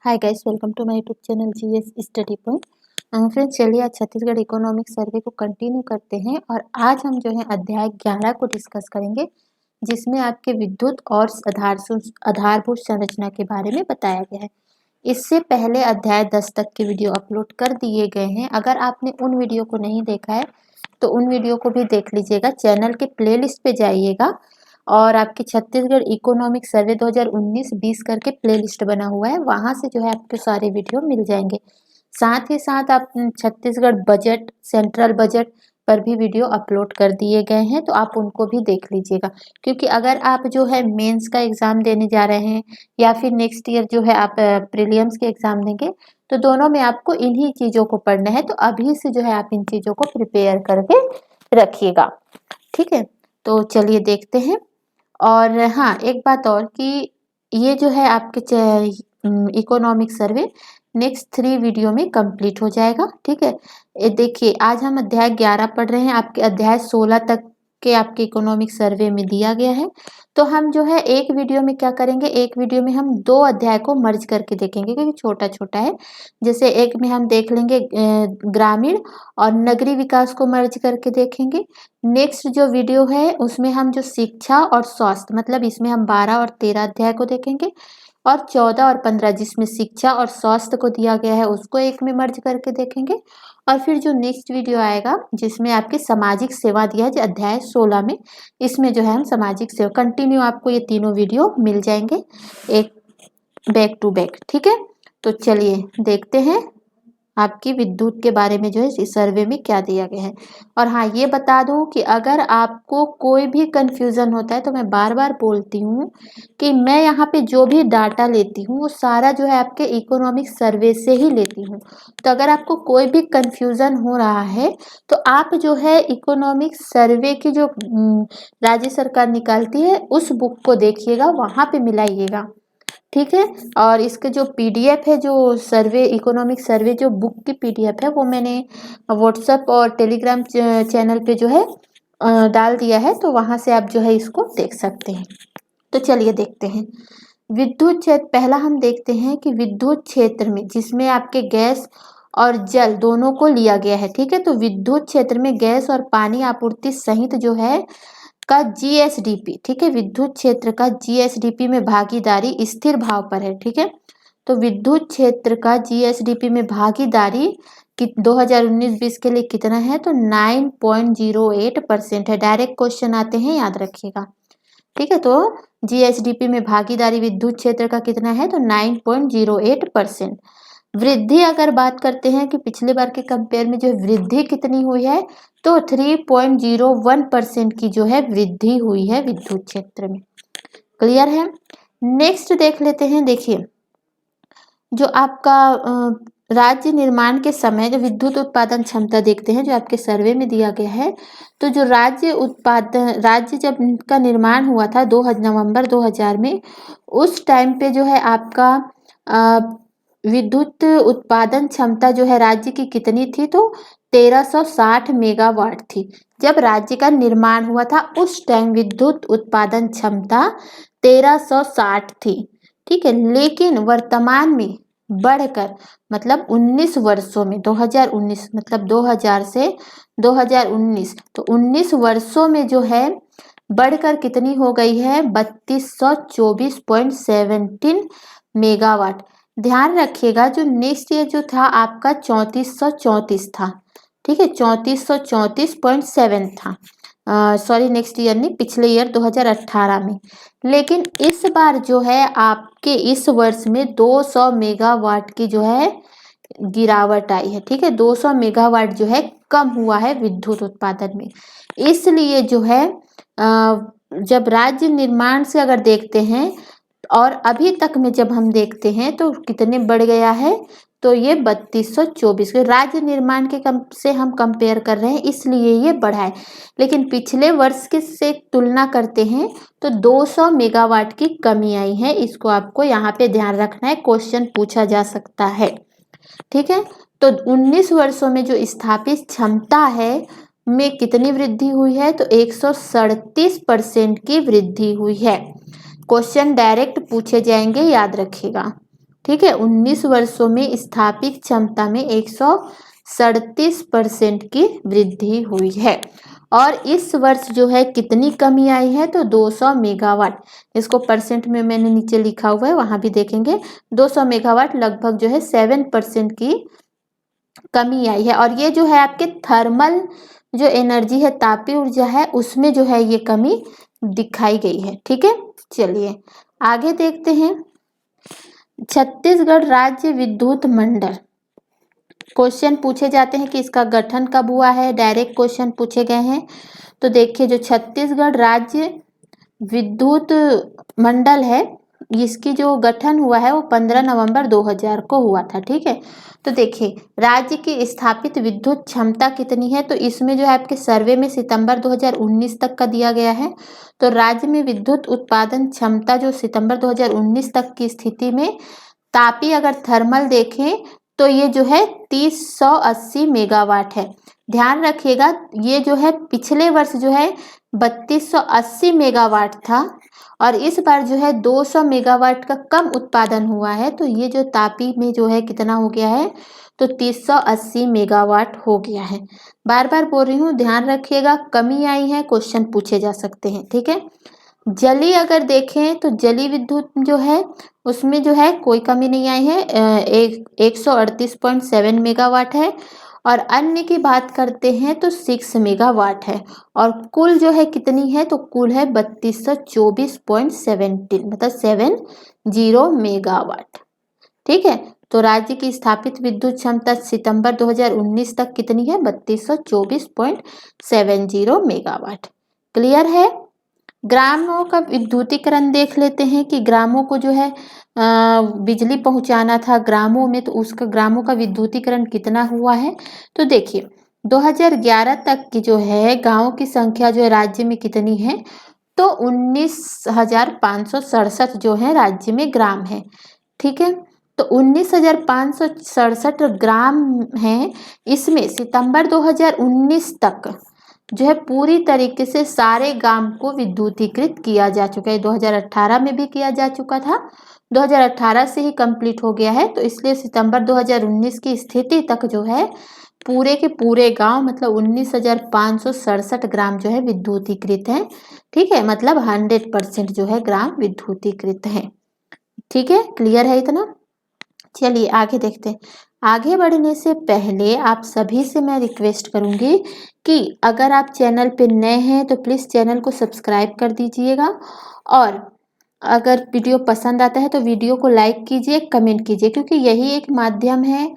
Hi guys, welcome to my YouTube channel GS study point. Friends, चलिए आज Chhattisgarh economic survey को continue करते हैं और आज हम जो है अध्याय 11 को डिस्कस करेंगे, जिसमें आपके विद्युत और आधारभूत संरचना के बारे में बताया गया है। इससे पहले अध्याय 10 तक के वीडियो अपलोड कर दिए गए हैं। अगर आपने उन वीडियो को नहीं देखा है तो उन वीडियो को भी देख लीजिएगा। चैनल के प्लेलिस्ट पे जाइएगा और आपके छत्तीसगढ़ इकोनॉमिक सर्वे 2019-20 करके प्लेलिस्ट बना हुआ है, वहाँ से जो है आपके सारे वीडियो मिल जाएंगे। साथ ही साथ आप छत्तीसगढ़ बजट, सेंट्रल बजट पर भी वीडियो अपलोड कर दिए गए हैं, तो आप उनको भी देख लीजिएगा। क्योंकि अगर आप जो है मेंस का एग्ज़ाम देने जा रहे हैं या फिर नेक्स्ट ईयर जो है आप प्रीलिम्स के एग्ज़ाम देंगे, तो दोनों में आपको इन्हीं चीज़ों को पढ़ना है। तो अभी से जो है आप इन चीज़ों को प्रिपेयर करके रखिएगा, ठीक है। तो चलिए देखते हैं। और हाँ, एक बात और कि ये जो है आपके इकोनॉमिक सर्वे नेक्स्ट 3 वीडियो में कंप्लीट हो जाएगा, ठीक है। ये देखिए, आज हम अध्याय 11 पढ़ रहे हैं। आपके अध्याय 16 तक के आपके इकोनॉमिक सर्वे में दिया गया है। तो हम जो है एक वीडियो में क्या करेंगे, एक वीडियो में हम 2 अध्याय को मर्ज करके देखेंगे, क्योंकि छोटा छोटा है। जैसे एक में हम देख लेंगे ग्रामीण और नगरीय विकास को मर्ज करके देखेंगे। नेक्स्ट जो वीडियो है उसमें हम जो शिक्षा और स्वास्थ्य, मतलब इसमें हम 12 और 13 अध्याय को देखेंगे, और 14 और 15 जिसमें शिक्षा और स्वास्थ्य को दिया गया है उसको एक में मर्ज करके देखेंगे। और फिर जो नेक्स्ट वीडियो आएगा जिसमें आपकी सामाजिक सेवा दिया है, जो अध्याय 16 में, इसमें जो है हम सामाजिक सेवा कंटिन्यू, आपको ये तीनों वीडियो मिल जाएंगे एक बैक टू बैक, ठीक है। तो चलिए देखते हैं आपकी विद्युत के बारे में जो है इस सर्वे में क्या दिया गया है। और हाँ, ये बता दूं कि अगर आपको कोई भी कंफ्यूजन होता है तो मैं बार बार बोलती हूँ कि मैं यहाँ पे जो भी डाटा लेती हूँ वो सारा जो है आपके इकोनॉमिक सर्वे से ही लेती हूँ। तो अगर आपको कोई भी कंफ्यूजन हो रहा है तो आप जो है इकोनॉमिक सर्वे की जो राज्य सरकार निकालती है उस बुक को देखिएगा, वहाँ पे मिलाइएगा, ठीक है। और इसके जो पीडीएफ है, जो सर्वे इकोनॉमिक सर्वे जो बुक की पीडीएफ है, वो मैंने व्हाट्सएप और टेलीग्राम चैनल पे जो है डाल दिया है, तो वहाँ से आप जो है इसको देख सकते हैं। तो चलिए देखते हैं विद्युत क्षेत्र। पहला हम देखते हैं कि विद्युत क्षेत्र में जिसमें आपके गैस और जल दोनों को लिया गया है, ठीक है। तो विद्युत क्षेत्र में गैस और पानी आपूर्ति सहित जो है का जीएसडीपी, ठीक है, विद्युत क्षेत्र का जीएसडीपी में भागीदारी स्थिर भाव पर है, ठीक है। तो विद्युत क्षेत्र का जीएसडीपी में भागीदारी कि 2019-20 के लिए कितना है, तो 9.08% है। डायरेक्ट क्वेश्चन आते हैं, याद रखिएगा, ठीक है। तो जीएसडीपी में भागीदारी विद्युत क्षेत्र का कितना है, तो 9.08%। वृद्धि अगर बात करते हैं कि पिछले बार के कंपेयर में जो वृद्धि कितनी हुई है, तो 3.01% की जो है वृद्धि हुई है विद्युत क्षेत्र में। क्लियर है। नेक्स्ट देख लेते हैं। देखिए, जो आपका राज्य निर्माण के समय जो विद्युत उत्पादन क्षमता देखते हैं, जो आपके सर्वे में दिया गया है। तो जो राज्य जब का निर्माण हुआ था नवंबर 2000 में, उस टाइम पे जो है आपका विद्युत उत्पादन क्षमता जो है राज्य की कितनी थी, तो 1360 मेगावाट थी। जब राज्य का निर्माण हुआ था उस टाइम विद्युत उत्पादन क्षमता 1360 थी, ठीक है। लेकिन वर्तमान में बढ़कर, मतलब 19 वर्षों में, 2019 मतलब 2000 से 2019, तो 19 वर्षों में जो है बढ़कर कितनी हो गई है, 3224.17 मेगावाट। ध्यान रखिएगा, जो नेक्स्ट ईयर जो था आपका 3434 था, ठीक है, 3434.7 था। सॉरी, नेक्स्ट ईयर नहीं, पिछले ईयर 2018 में। लेकिन इस बार जो है आपके इस वर्ष में 200 मेगावाट की जो है गिरावट आई है, ठीक है। 200 मेगावाट जो है कम हुआ है विद्युत उत्पादन में। इसलिए जो है जब राज्य निर्माण से अगर देखते हैं और अभी तक में जब हम देखते हैं तो कितने बढ़ गया है, तो ये 3224 के राज्य निर्माण के से हम कंपेयर कर रहे हैं, इसलिए ये बढ़ा है। लेकिन पिछले वर्ष के से तुलना करते हैं तो 200 मेगावाट की कमी आई है। इसको आपको यहाँ पे ध्यान रखना है, क्वेश्चन पूछा जा सकता है, ठीक है। तो 19 वर्षों में जो स्थापित क्षमता है में कितनी वृद्धि हुई है, तो 137% की वृद्धि हुई है। क्वेश्चन डायरेक्ट पूछे जाएंगे, याद रखिएगा, ठीक है, 19 वर्षों में स्थापित क्षमता में 137% की वृद्धि हुई है। और इस वर्ष जो है कितनी कमी आई है, तो 200 मेगावाट। इसको परसेंट में मैंने नीचे लिखा हुआ है, वहां भी देखेंगे। 200 मेगावाट लगभग जो है 7% की कमी आई है। और ये जो है आपके थर्मल जो एनर्जी है, तापीय ऊर्जा है, उसमें जो है ये कमी दिखाई गई है। ठीक है, चलिए आगे देखते हैं। छत्तीसगढ़ राज्य विद्युत मंडल, क्वेश्चन पूछे जाते हैं कि इसका गठन कब हुआ है, डायरेक्ट क्वेश्चन पूछे गए हैं। तो देखिए, जो छत्तीसगढ़ राज्य विद्युत मंडल है, इसकी जो गठन हुआ है वो 15 नवंबर 2000 को हुआ था। ठीक है, तो देखिए राज्य की स्थापित विद्युत क्षमता कितनी है, तो इसमें जो है आपके सर्वे में सितंबर 2019 तक का दिया गया है। तो राज्य में विद्युत उत्पादन क्षमता जो सितंबर 2019 तक की स्थिति में तापी अगर थर्मल देखें तो ये जो है 3080 मेगावाट है। ध्यान रखिएगा, ये जो है पिछले वर्ष जो है 3280 मेगावाट था और इस बार जो है 200 मेगावाट का कम उत्पादन हुआ है। तो ये जो तापी में जो है कितना हो गया है, तो 380 मेगावाट हो गया है। बार बार बोल रही हूँ, ध्यान रखिएगा, कमी आई है, क्वेश्चन पूछे जा सकते हैं। ठीक है, जली अगर देखें तो जली विद्युत जो है उसमें जो है कोई कमी नहीं आई है, 138.7 मेगावाट है। और अन्य की बात करते हैं तो 6 मेगावाट है। और कुल जो है कितनी है, तो कुल है 3224.17, मतलब 70 मेगावाट। ठीक है, तो राज्य की स्थापित विद्युत क्षमता सितंबर 2019 तक कितनी है, 3224.70 मेगावाट। क्लियर है। ग्रामों का विद्युतीकरण देख लेते हैं कि ग्रामों को जो है बिजली पहुंचाना था ग्रामों में, तो उसका ग्रामों का विद्युतीकरण कितना हुआ है। तो देखिए 2011 तक की जो है गांवों की संख्या जो है राज्य में कितनी है, तो 19,567 जो है राज्य में ग्राम है। ठीक है, तो 19,567 ग्राम है। इसमें सितंबर 2019 तक जो है पूरी तरीके से सारे गांव को विद्युतीकृत किया जा चुका है। 2018 में भी किया जा चुका था, 2018 से ही कंप्लीट हो गया है। तो इसलिए सितंबर 2019 की स्थिति तक जो है पूरे के पूरे गांव, मतलब 19,567 ग्राम जो है विद्युतीकृत हैं। ठीक है, मतलब 100% जो है ग्राम विद्युतीकृत हैं। ठीक है, क्लियर है इतना। चलिए आगे देखते हैं। आगे बढ़ने से पहले आप सभी से मैं रिक्वेस्ट करूंगी कि अगर आप चैनल पे नए हैं तो प्लीज़ चैनल को सब्सक्राइब कर दीजिएगा। और अगर वीडियो पसंद आता है तो वीडियो को लाइक कीजिए, कमेंट कीजिए, क्योंकि यही एक माध्यम है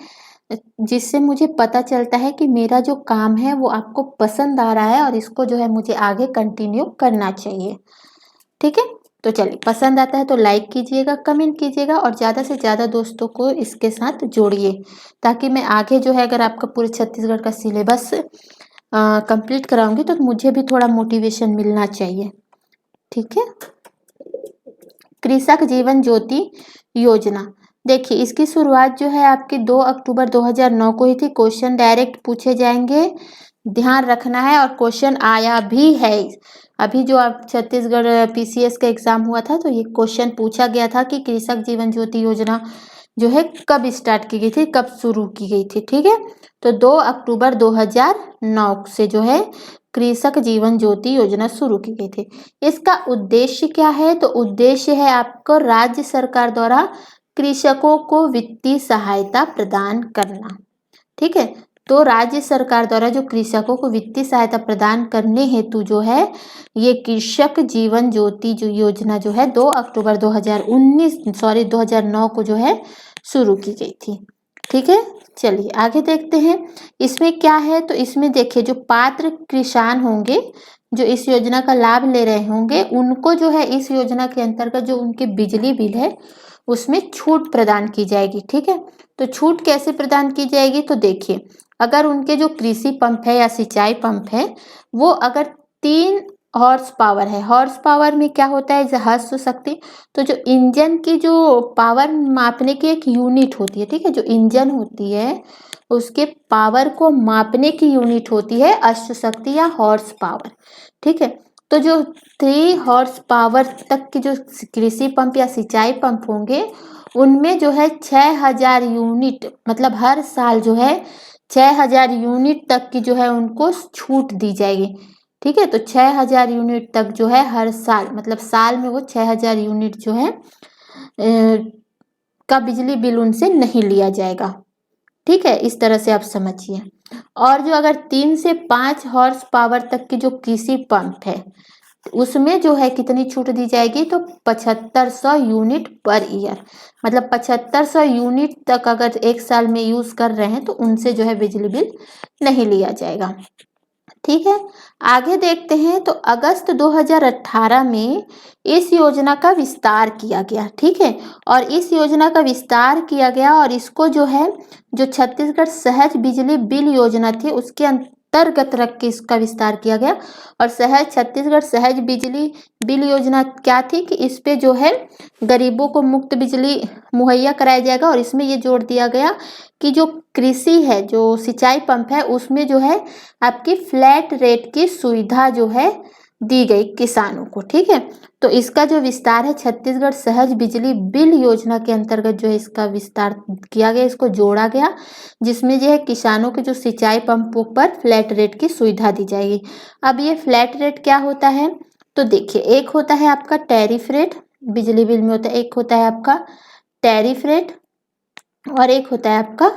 जिससे मुझे पता चलता है कि मेरा जो काम है वो आपको पसंद आ रहा है और इसको जो है मुझे आगे कंटिन्यू करना चाहिए। ठीक है, तो चलिए, पसंद आता है तो लाइक कीजिएगा, कमेंट कीजिएगा और ज़्यादा से ज़्यादा दोस्तों को इसके साथ जोड़िए, ताकि मैं आगे जो है अगर आपका पूरे छत्तीसगढ़ का सिलेबस कंप्लीट कराऊंगी तो मुझे भी थोड़ा मोटिवेशन मिलना चाहिए। ठीक है, कृषक जीवन ज्योति योजना, देखिए इसकी शुरुआत जो है आपकी 2 अक्टूबर 2009 को ही थी। क्वेश्चन डायरेक्ट पूछे जाएंगे, ध्यान रखना है, और क्वेश्चन आया भी है। अभी जो आप छत्तीसगढ़ पीसीएस का एग्जाम हुआ था तो ये क्वेश्चन पूछा गया था कि कृषक जीवन ज्योति योजना जो है कब स्टार्ट की गई थी, कब शुरू की गई थी। ठीक है, तो 2 अक्टूबर 2009 से जो है कृषक जीवन ज्योति योजना शुरू की गई थी। इसका उद्देश्य क्या है, तो उद्देश्य है आपको राज्य सरकार द्वारा कृषकों को वित्तीय सहायता प्रदान करना। ठीक है, तो राज्य सरकार द्वारा जो कृषकों को वित्तीय सहायता प्रदान करने हेतु जो है ये कृषक जीवन ज्योति जो योजना जो है 2 अक्टूबर 2009 को जो है शुरू की गई थी। ठीक है, चलिए आगे देखते हैं इसमें क्या है। तो इसमें देखिए जो पात्र किसान होंगे जो इस योजना का लाभ ले रहे होंगे, उनको जो है इस योजना के अंतर्गत जो उनके बिजली बिल है उसमें छूट प्रदान की जाएगी। ठीक है, तो छूट कैसे प्रदान की जाएगी, तो देखिए अगर उनके जो कृषि पंप है या सिंचाई पंप है वो अगर 3 हॉर्स पावर है, हॉर्स पावर में क्या होता है, हर्ष शक्ति, तो जो इंजन की जो पावर मापने की एक यूनिट होती है। ठीक है, जो इंजन होती है उसके पावर को मापने की यूनिट होती है अश्व शक्ति या हॉर्स पावर। ठीक है, तो जो 3 हॉर्स पावर तक की जो कृषि पंप या सिंचाई पंप होंगे उनमें जो है 6000 यूनिट, मतलब हर साल जो है 6000 यूनिट तक की जो है उनको छूट दी जाएगी। ठीक है, तो 6000 यूनिट तक जो है हर साल, मतलब साल में वो 6000 यूनिट जो है का बिजली बिल उनसे नहीं लिया जाएगा। ठीक है, इस तरह से आप समझिए। और जो अगर 3 से 5 हॉर्स पावर तक की जो कृषि पंप है, उसमें जो है कितनी छूट दी जाएगी, तो 7500 यूनिट पर ईयर, मतलब 7500 यूनिट तक अगर एक साल में यूज कर रहे हैं तो उनसे जो है बिजली बिल नहीं लिया जाएगा। ठीक है, आगे देखते हैं। तो अगस्त 2018 में इस योजना का विस्तार किया गया। ठीक है, और इस योजना का विस्तार किया गया और इसको जो है, जो छत्तीसगढ़ सहज बिजली बिल योजना थी उसके अंतर्गत रख के इसका विस्तार किया गया। और छत्तीसगढ़ सहज बिजली बिल योजना क्या थी कि इस पे जो है गरीबों को मुफ्त बिजली मुहैया कराया जाएगा। और इसमें ये जोड़ दिया गया कि जो कृषि है, जो सिंचाई पंप है, उसमें जो है आपकी फ्लैट रेट की सुविधा जो है दी गई किसानों को। ठीक है, तो इसका जो विस्तार है छत्तीसगढ़ सहज बिजली बिल योजना के अंतर्गत जो है इसका विस्तार किया गया, इसको जोड़ा गया, जिसमें जो है किसानों के जो सिंचाई पंपों पर फ्लैट रेट की सुविधा दी जाएगी। अब ये फ्लैट रेट क्या होता है, तो देखिए, एक होता है आपका टैरिफ रेट, बिजली बिल में होता है, एक होता है आपका टैरिफ रेट और एक होता है आपका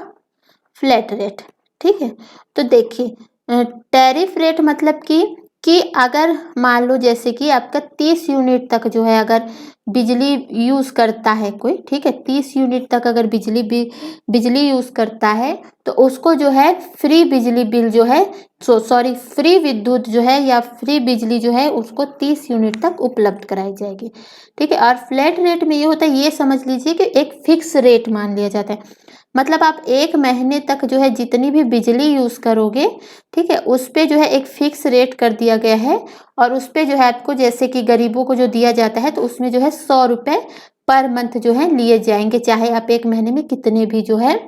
फ्लैट रेट। ठीक है, तो देखिए, टैरिफ रेट मतलब कि अगर मान लो जैसे कि आपका 30 यूनिट तक जो है अगर बिजली यूज करता है कोई, ठीक है, 30 यूनिट तक अगर बिजली यूज करता है तो उसको जो है फ्री बिजली बिल जो है, सॉरी, फ्री विद्युत जो है या फ्री बिजली जो है उसको 30 यूनिट तक उपलब्ध कराई जाएगी। ठीक है, और फ्लैट रेट में ये होता है, ये समझ लीजिए कि एक फिक्स रेट मान लिया जाता है, मतलब आप एक महीने तक जो है जितनी भी बिजली यूज करोगे, ठीक है, उस पे जो है एक फिक्स रेट कर दिया गया है। और उस पे जो है आपको, जैसे कि गरीबों को जो दिया जाता है, तो उसमें जो है 100 रुपए पर मंथ जो है लिए जाएंगे, चाहे आप एक महीने में कितने भी जो है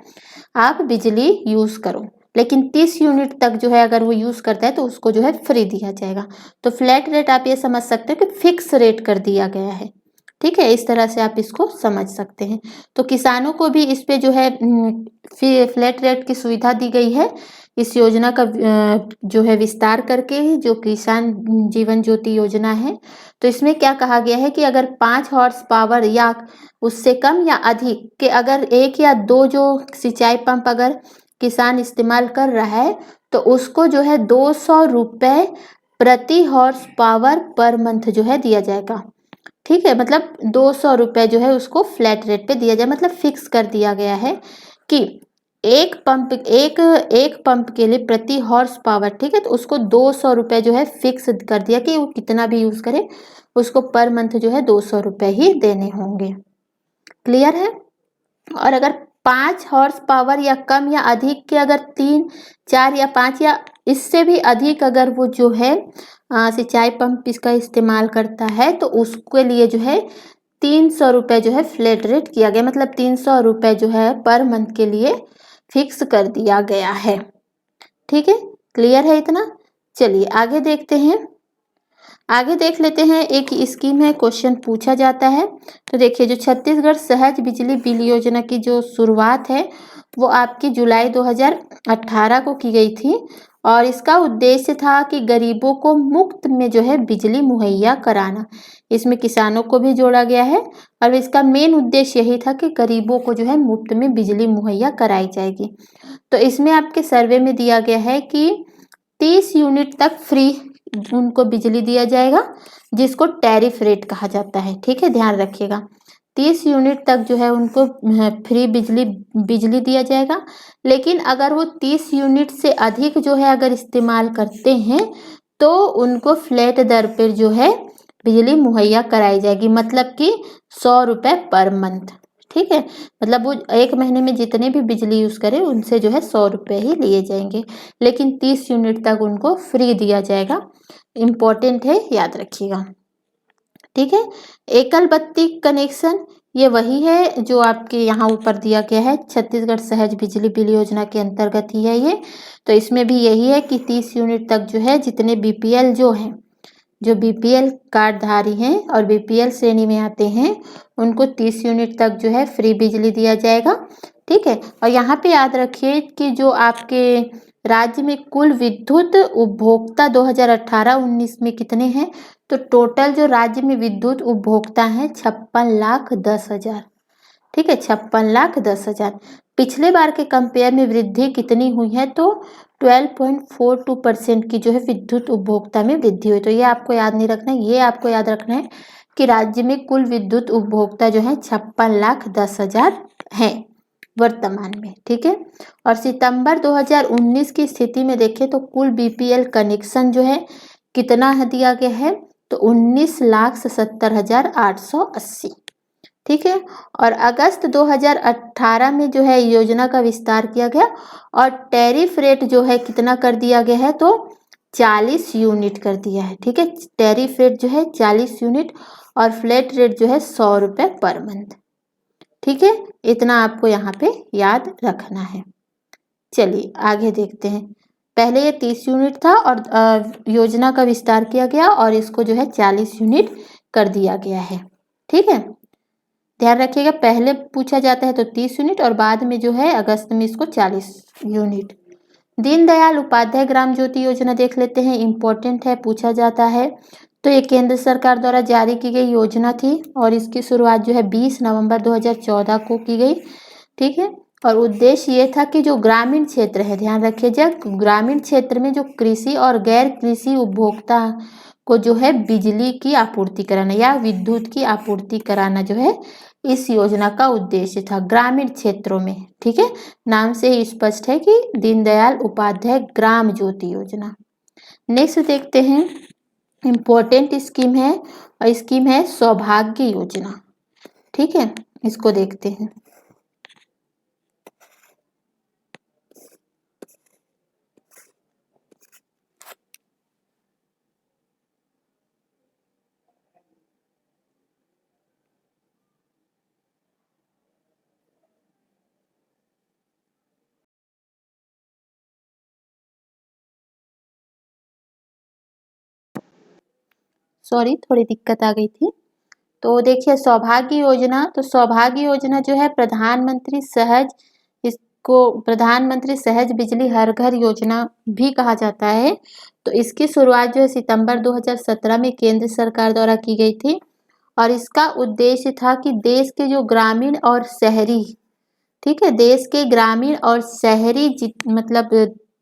आप बिजली यूज करो। लेकिन 30 यूनिट तक जो है अगर वो यूज करता है तो उसको जो है फ्री दिया जाएगा। तो फ्लैट रेट आप ये समझ सकते हो कि फिक्स रेट कर दिया गया है। ठीक है, इस तरह से आप इसको समझ सकते हैं। तो किसानों को भी इस पे जो है फ्लैट रेट की सुविधा दी गई है। इस योजना का जो है विस्तार करके, जो किसान जीवन ज्योति योजना है, तो इसमें क्या कहा गया है कि अगर 5 हॉर्स पावर या उससे कम या अधिक के अगर 1 या 2 जो सिंचाई पंप अगर किसान इस्तेमाल कर रहा है तो उसको जो है 200 रुपए प्रति हॉर्स पावर पर मंथ जो है दिया जाएगा। ठीक है, मतलब 200 रुपए जो है उसको फ्लैट रेट पे दिया जाए, मतलब फिक्स कर दिया गया है कि एक पंप के लिए प्रति हॉर्स पावर, ठीक है, तो उसको 200 रुपए जो है फिक्स कर दिया कि वो कितना भी यूज करे उसको पर मंथ जो है 200 रुपए ही देने होंगे। क्लियर है। और अगर 5 हॉर्स पावर या कम या अधिक के अगर 3, 4 या 5 या इससे भी अधिक अगर वो जो है सिंचाई पंप इसका इस्तेमाल करता है तो उसके लिए जो है 300 रुपए जो है फ्लैट रेट किया गया, मतलब 300 रुपए जो है पर मंथ के लिए फिक्स कर दिया गया है। ठीक है, क्लियर है इतना। चलिए आगे देखते हैं। आगे देख लेते हैं, एक स्कीम है, क्वेश्चन पूछा जाता है। तो देखिए, जो छत्तीसगढ़ सहज बिजली बिल योजना की जो शुरुआत है वो आपकी जुलाई 2018 को की गई थी। और इसका उद्देश्य था कि गरीबों को मुफ्त में जो है बिजली मुहैया कराना। इसमें किसानों को भी जोड़ा गया है और इसका मेन उद्देश्य यही था कि गरीबों को जो है मुफ्त में बिजली मुहैया कराई जाएगी। तो इसमें आपके सर्वे में दिया गया है कि 30 यूनिट तक फ्री उनको बिजली दिया जाएगा, जिसको टैरिफ रेट कहा जाता है। ठीक है, ध्यान रखिएगा, 30 यूनिट तक जो है उनको फ्री बिजली दिया जाएगा। लेकिन अगर वो 30 यूनिट से अधिक जो है अगर इस्तेमाल करते हैं तो उनको फ्लैट दर पर जो है बिजली मुहैया कराई जाएगी, मतलब कि 100 रुपए पर मंथ। ठीक है, मतलब वो एक महीने में जितने भी बिजली यूज करे उनसे जो है 100 रुपए ही लिए जाएंगे, लेकिन 30 यूनिट तक उनको फ्री दिया जाएगा। इम्पोर्टेंट है, याद रखिएगा। ठीक है, एकल बत्ती कनेक्शन ये वही है जो आपके यहाँ ऊपर दिया गया है, छत्तीसगढ़ सहज बिजली बिल योजना के अंतर्गत ही है ये। तो इसमें भी यही है कि 30 यूनिट तक जो है जितने बीपीएल जो है जो बीपीएल कार्डधारी हैं और बीपीएल श्रेणी में आते हैं उनको 30 यूनिट तक जो है फ्री बिजली दिया जाएगा। ठीक है, और यहाँ पे याद रखिए कि जो आपके राज्य में कुल विद्युत उपभोक्ता 2018-19 में कितने हैं, तो टोटल जो राज्य में विद्युत उपभोक्ता हैं 56,10,000। ठीक है, 56,10,000। पिछले बार के कंपेयर में वृद्धि कितनी हुई है, तो 12.42% की जो है विद्युत उपभोक्ता में वृद्धि हुई। तो ये आपको याद नहीं रखना है, ये आपको याद रखना है कि राज्य में कुल विद्युत उपभोक्ता जो है 56,10,000 है वर्तमान में। ठीक है, और सितंबर 2019 की स्थिति में देखें तो कुल बीपीएल कनेक्शन जो है कितना दिया गया है, तो 19,77,880। ठीक है, और अगस्त 2018 में जो है योजना का विस्तार किया गया और टैरिफ रेट जो है कितना कर दिया गया है, तो 40 यूनिट कर दिया है। ठीक है, टैरिफ रेट जो है 40 यूनिट और फ्लैट रेट जो है 100 रुपये पर मंथ। ठीक है, इतना आपको यहाँ पे याद रखना है। चलिए आगे देखते हैं। पहले ये 30 यूनिट था और योजना का विस्तार किया गया और इसको जो है 40 यूनिट कर दिया गया है। ठीक है, ध्यान रखिएगा, पहले पूछा जाता है तो 30 यूनिट और बाद में जो है अगस्त में इसको 40 यूनिट। दीनदयाल उपाध्याय ग्राम ज्योति योजना देख लेते हैं, इम्पोर्टेंट है, पूछा जाता है। तो ये केंद्र सरकार द्वारा जारी की गई योजना थी और इसकी शुरुआत जो है 20 नवंबर 2014 को की गई। ठीक है, और उद्देश्य ये था कि जो ग्रामीण क्षेत्र है, ध्यान रखिएगा, ग्रामीण क्षेत्र में जो कृषि और गैर कृषि उपभोक्ता को जो है बिजली की आपूर्ति कराना या विद्युत की आपूर्ति कराना जो है इस योजना का उद्देश्य था ग्रामीण क्षेत्रों में। ठीक है, नाम से ही स्पष्ट है कि दीनदयाल उपाध्याय ग्राम ज्योति योजना। नेक्स्ट देखते हैं, इम्पोर्टेंट स्कीम है और स्कीम है सौभाग्य योजना। ठीक है, इसको देखते हैं। सॉरी, थोड़ी दिक्कत आ गई थी। तो देखिए सौभाग्य योजना, तो सौभाग्य योजना जो है प्रधानमंत्री सहज, इसको प्रधानमंत्री सहज बिजली हर घर योजना भी कहा जाता है। तो इसकी शुरुआत जो है सितंबर 2017 में केंद्र सरकार द्वारा की गई थी और इसका उद्देश्य था कि देश के जो ग्रामीण और शहरी, ठीक है, देश के ग्रामीण और शहरी मतलब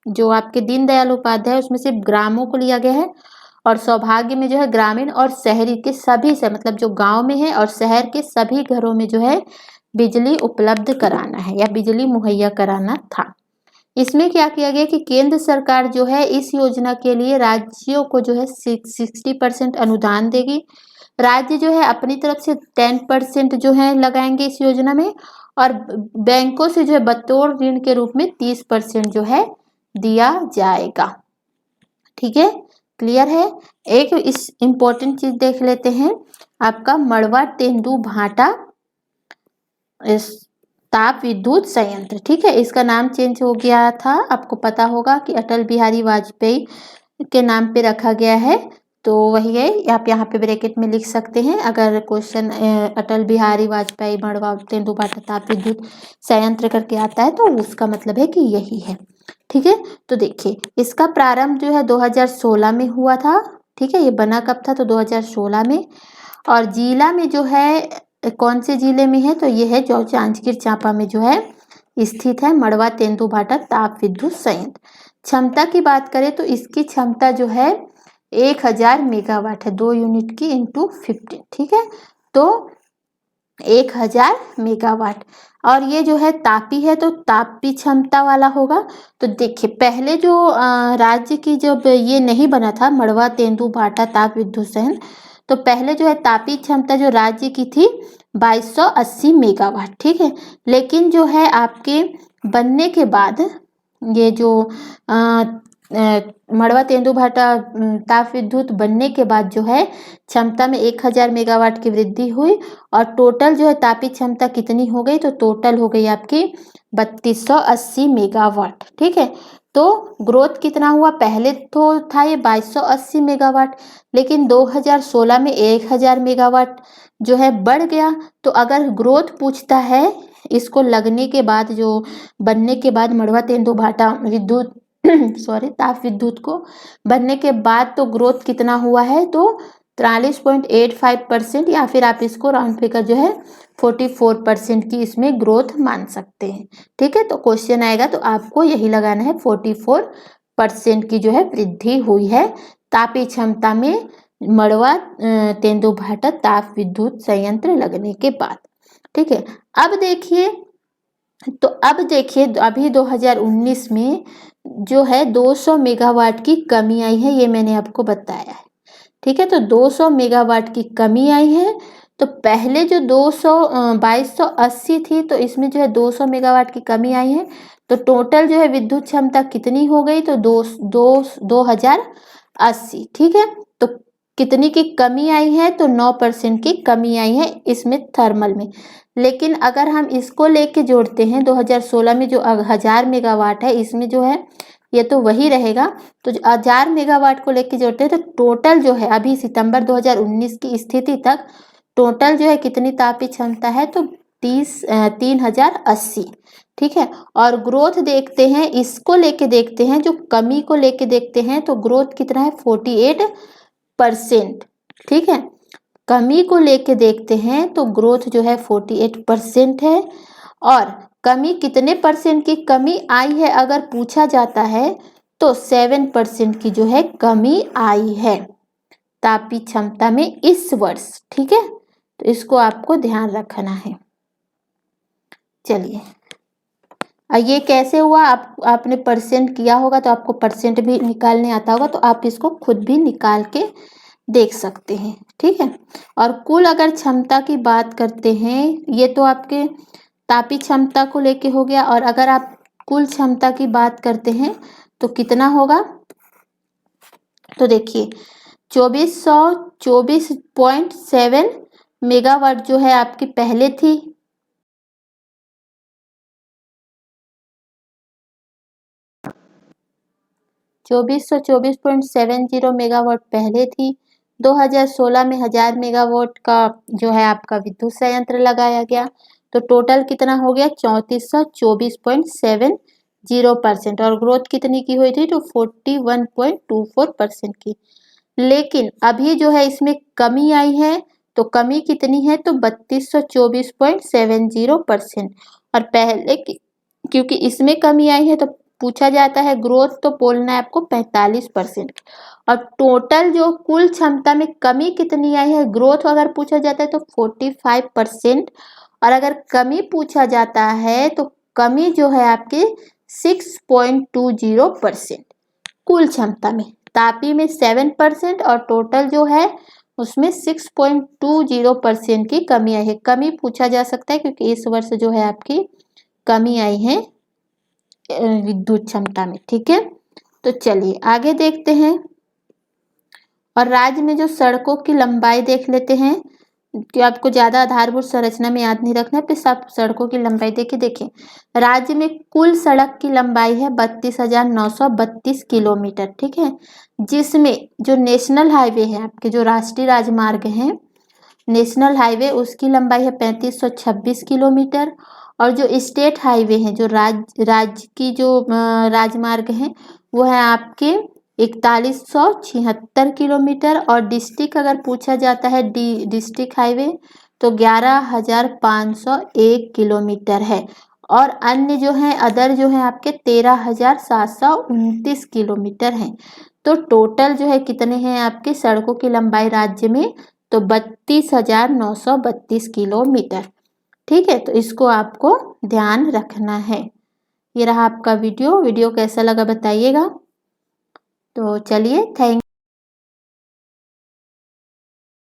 जो आपके दीनदयाल उपाध्याय उसमें सिर्फ ग्रामों को लिया गया है और सौभाग्य में जो है ग्रामीण और शहरी के सभी से, मतलब जो गांव में है और शहर के सभी घरों में जो है बिजली उपलब्ध कराना है या बिजली मुहैया कराना था। इसमें क्या किया गया कि केंद्र सरकार जो है इस योजना के लिए राज्यों को जो है 60% अनुदान देगी। राज्य जो है अपनी तरफ से 10% जो है लगाएंगे इस योजना में और बैंकों से जो है बतौर ऋण के रूप में 30% जो है दिया जाएगा। ठीक है, क्लियर है। एक इस इम्पोर्टेंट चीज देख लेते हैं, आपका मड़वा तेंदुभाटा ताप विद्युत संयंत्र। ठीक है, इसका नाम चेंज हो गया था, आपको पता होगा कि अटल बिहारी वाजपेयी के नाम पे रखा गया है। तो वही है, आप यहाँ पे ब्रैकेट में लिख सकते हैं अगर क्वेश्चन अटल बिहारी वाजपेयी मड़वा तेंदुभाटा ताप विद्युत संयंत्र करके आता है तो उसका मतलब है कि यही है। ठीक है, तो देखिए इसका प्रारंभ जो है 2016 में हुआ था। ठीक है, ये बना कब था, तो 2016 में। और जिला में जो है कौन से जिले में है, तो ये है जो जांजगीर चांपा में जो है स्थित है मड़वा तेंदुभाटा ताप विद्युत संयंत्र। क्षमता की बात करें तो इसकी क्षमता जो है 1000 मेगावाट है, 2 यूनिट की इंटू 15। ठीक है, तो 1000 मेगावाट और ये जो है तापी है तो तापी क्षमता वाला होगा। तो देखिए पहले जो राज्य की जब ये नहीं बना था मड़वा तेंदुभाटा ताप विद्युत संयंत्र, तो पहले जो है तापी क्षमता जो राज्य की थी 2280 मेगावाट। ठीक है, लेकिन जो है आपके बनने के बाद ये जो मड़वा तेंदुभाटा ताप विद्युत बनने के बाद जो है क्षमता में 1000 मेगावाट की वृद्धि हुई और टोटल जो है तापी क्षमता कितनी हो गई, तो टोटल हो गई आपकी 3280 मेगावाट। ठीक है, तो ग्रोथ कितना हुआ, पहले तो था ये 2280 मेगावाट, लेकिन 2016 में 1000 मेगावाट जो है बढ़ गया। तो अगर ग्रोथ पूछता है इसको लगने के बाद, जो बनने के बाद मड़वा तेंदु भाटा विद्युत सॉरी ताप विद्युत को बनने के बाद तो ग्रोथ कितना हुआ है, तो 43.85%, या फिर आप इसको राउंड फिगर जो है 44% की इसमें ग्रोथ मान सकते हैं। ठीक है, तो क्वेश्चन आएगा तो आपको यही लगाना है, 44% की जो है वृद्धि हुई है तापी क्षमता में मड़वा तेंदु भाटा ताप विद्युत संयंत्र लगने के बाद। ठीक है, अब देखिए अभी 2019 में जो है 200 मेगावाट की कमी आई है, ये मैंने आपको बताया है। ठीक है, तो 200 मेगावाट की कमी आई है। तो पहले जो 2280 थी, तो इसमें जो है 200 मेगावाट की कमी आई है। तो टोटल जो है विद्युत क्षमता कितनी हो गई, तो 2080। ठीक है, तो कितनी की कमी आई है, तो 9% की कमी आई है इसमें थर्मल में। लेकिन अगर हम इसको लेके जोड़ते हैं 2016 में जो 1000 मेगावाट है, इसमें जो है ये तो वही रहेगा। तो 1000 मेगावाट को लेके जोड़ते हैं तो टोटल जो है अभी सितंबर 2019 की स्थिति तक टोटल जो है कितनी तापी क्षमता है, तो 3080। ठीक है, और ग्रोथ देखते हैं, इसको लेके देखते हैं, जो कमी को लेके देखते हैं, तो ग्रोथ कितना है, 48%। ठीक है, कमी को लेके देखते हैं तो ग्रोथ जो है 48% है। और कमी कितने परसेंट की कमी आई है अगर पूछा जाता है, तो 7% की जो है कमी आई है तापी क्षमता में इस वर्ष। ठीक है, तो इसको आपको ध्यान रखना है। चलिए, ये कैसे हुआ, आपने परसेंट किया होगा तो आपको परसेंट भी निकालने आता होगा, तो आप इसको खुद भी निकाल के देख सकते हैं। ठीक है, और कुल अगर क्षमता की बात करते हैं, ये तो आपके तापी क्षमता को लेके हो गया, और अगर आप कुल क्षमता की बात करते हैं तो कितना होगा, तो देखिए 2424.7 मेगावाट जो है आपकी पहले थी। 2424.70 मेगावाट पहले थी। 2016 में 1000 मेगावाट का जो है आपका विद्युत संयंत्र लगाया गया। तो टोटल कितना हो गया, 3424.70%, और ग्रोथ कितनी की हुई थी, तो 41.24% की। लेकिन अभी जो है इसमें कमी आई है, तो कमी कितनी है, तो 3224.70%। और पहले क्योंकि इसमें कमी आई है तो पूछा जाता है ग्रोथ, तो बोलना है आपको 45%। और टोटल जो कुल क्षमता में कमी कितनी आई है, ग्रोथ अगर पूछा जाता है तो 45%। और अगर कमी पूछा जाता है तो कमी जो है आपकी 6.20% कुल क्षमता में। तापी में 7% और टोटल जो है उसमें 6.20% की कमी आई है। कमी पूछा जा सकता है क्योंकि इस वर्ष जो है आपकी कमी आई है विद्युत क्षमता में। ठीक है, तो चलिए आगे देखते हैं। और राज्य में जो सड़कों की लंबाई देख लेते हैं, कि आपको ज़्यादा आधारभूत संरचना में याद नहीं रखना है, फिर सब सड़कों की लंबाई देखिए राज्य में कुल सड़क की लंबाई है 32,932 किलोमीटर। ठीक है, जिसमें जो नेशनल हाईवे है आपके, जो राष्ट्रीय राजमार्ग हैं, नेशनल हाईवे उसकी लंबाई है 3526 किलोमीटर। और जो स्टेट हाईवे हैं, जो राज्य की जो राजमार्ग हैं, वो है आपके 4176 किलोमीटर। और डिस्ट्रिक्ट अगर पूछा जाता है डिस्ट्रिक्ट हाईवे, तो 11,501 किलोमीटर है। और अन्य जो हैं अदर जो हैं आपके 13,729 किलोमीटर हैं। तो टोटल जो है कितने हैं आपके सड़कों की लंबाई राज्य में, तो 32,932 किलोमीटर। ठीक है, तो इसको आपको ध्यान रखना है। ये रहा आपका वीडियो कैसा लगा बताइएगा। तो चलिए, थैंक